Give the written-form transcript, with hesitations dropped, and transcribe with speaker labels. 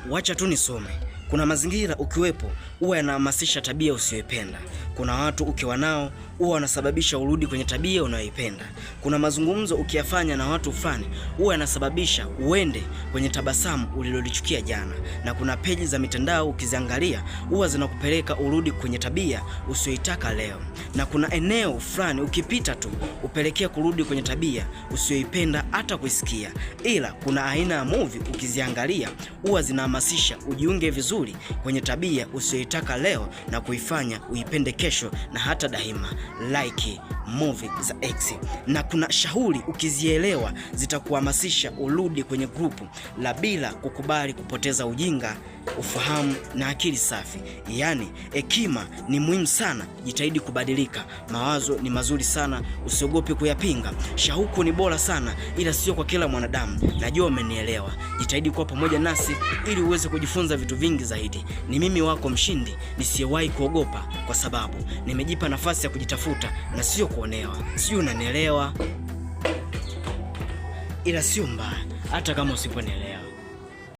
Speaker 1: Wacha tu nisome. Kuna mazingira ukiwepo huwa yanahamasisha tabia usiyopenda. Kuna watu ukiwa nao huwa wanasababisha urudi kwenye tabia unayoipenda. Kuna mazungumzo ukiyafanya na watu fulani huwa yanasababisha uende kwenye tabasamu ulilolichukia jana. Na kuna peji za mitandao ukiziangalia huwa zinakupeleka urudi kwenye tabia usiyoitaka leo. Na kuna eneo fulani ukipita tu upelekea kurudi kwenye tabia usiyoipenda hata kuisikia. Ila kuna aina ya movie ukiziangalia huwa zinahamasisha ujiunge vizuri kwenye tabia usiyoitaka leo na kuifanya uipende kesho na hata daima. Like movie za X. Na kuna shauri ukizielewa zitakuhamasisha urudi kwenye grupu la bila kukubali kupoteza ujinga, ufahamu na akili safi. Yaani hekima ni muhimu sana, jitahidi kubadilika. Mawazo ni mazuri sana, usiogope kuyapinga. Shauku ni bora sana, ila sio kwa kila mwanadamu. Najua umenielewa. Jitahidi kuwa pamoja nasi ili uweze kujifunza vitu vingi zaidi. Ni mimi wako mshindi nisiyewahi kuogopa, kwa sababu nimejipa nafasi ya kujitafuta na sio kuonewa. Sio, unanielewa? Ila sio mbaya hata kama usiponielewa.